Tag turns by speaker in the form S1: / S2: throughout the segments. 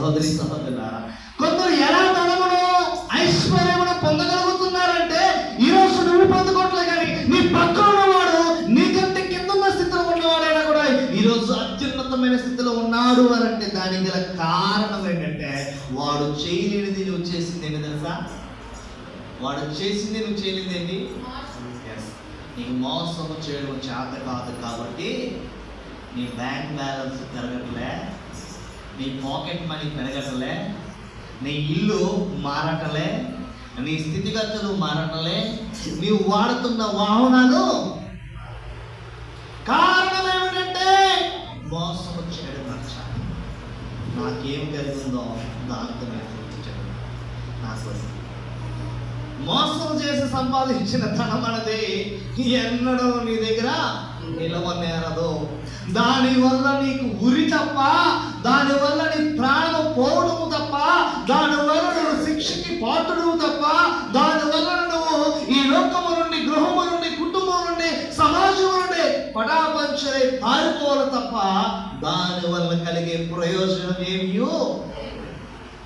S1: సహోదరి సహోదరులారా, కొందరు ఎలా ధనమును ఐశ్వర్యమును పొందగలుగుతున్నారంటే ఈరోజు నువ్వు పొందుకోవట్లే, కానీ నీ పక్కన ఉన్నవాడు నీకంటే కింద ఉన్న స్థితిలో ఉన్నవాడైనా కూడా ఈరోజు అత్యున్నతమైన స్థితిలో ఉన్నాడు అని అంటే దానికి గల కారణం ఏంటంటే వాడు చేయలేనిది నువ్వు చేసింది ఏంటి తెలుసా? వాడు చేసింది నువ్వు చేయలేనిది ఏంటి? నీకు మోసము చేయడం చేత కాదు కాబట్టి నీ బ్యాంక్ బ్యాలెన్స్ పెరగట్లే, నీ పాకెట్ మనీ పెరగట్లే, నీ ఇల్లు మారటలే, నీ స్థితిగతులు మారటలే, నీవు వాడుతున్న వాహనాలు. కారణం ఏమిటంటే మోసము చేయడం నచ్చాలి. నాకేం కలిగిందో దాంతో నాకు మోసం చేసి సంపాదించిన ధనం అనేది ఎన్నడూ నీ దగ్గర నిలవనేరదు. దానివల్ల నీకు ఉరి తప్ప, దానివల్ల నీ ప్రాణం పోవడము తప్ప, దానివల్ల నువ్వు శిక్షకి పాత్రుడు తప్ప, దానివల్ల నువ్వు ఈ లోకము నుండి, గృహము నుండి, కుటుంబం నుండి, సమాజం నుండి పటాపంచలై పారిపోవాలి తప్ప దానివల్ల కలిగే ప్రయోజనం ఏమియో.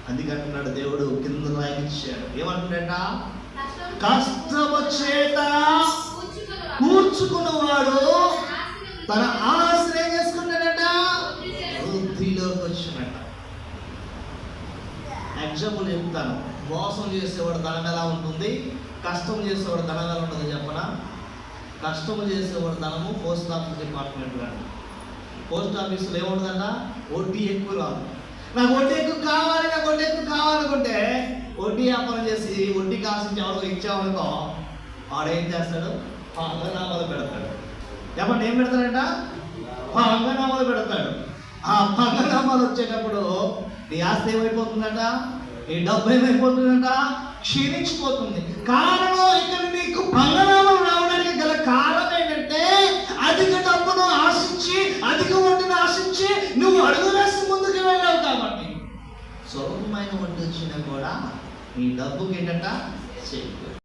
S1: అందుకంటున్నాడు దేవుడు, కింద రాయించాడు. ఏమంటున్నాడ? కష్టము చేత కూర్చుకున్నవాడు తన ఆశను ఏం చేసుకున్నాడట? వృద్ధిలోకి వచ్చినట్ట. ఎగ్జాంపుల్ చెప్తాను. మోసం చేసేవాడు ధనం ఎలా ఉంటుంది, కష్టం చేసేవాడు ధనం ఎలా ఉంటుంది చెప్పనా? కష్టం చేసేవాడు ధనము పోస్ట్ ఆఫీస్ డిపార్ట్మెంట్ కానీ, పోస్ట్ ఆఫీసులో ఏముంటుందంట? వడ్డీ ఎక్కువ రాదు. నాకు వడ్డీ ఎక్కువ కావాలి, నాకు వడ్డీ ఎక్కువ కావాలనుకుంటే వడ్డీ వ్యాపారం చేసి వడ్డీ కాసించి ఎవరికో ఇచ్చామనుకో, వాడేం చేస్తాడు? పంగనామాలు పెడతాడు. చెప్పండి, ఏం పెడతాడంట? పంగనామాలు పెడతాడు. ఆ పంగనామాలు వచ్చేటప్పుడు నీ ఆస్తి ఏమైపోతుందంట? నీ డబ్బు ఏమైపోతుందంట? క్షీణించిపోతుంది. కారణం ఇక్కడ నీకు పంగనామాలు రావడానికి గల కారణం ఏంటంటే అధిక డబ్బును ఆశించి, అధిక వడ్డీని ఆశించి నువ్వు అడుగు వేసి ముందుకు వెళ్ళావు కాబట్టి స్వల్పమైన వడ్డీ వచ్చినా కూడా నీ డబ్బుకి ఏంటంట?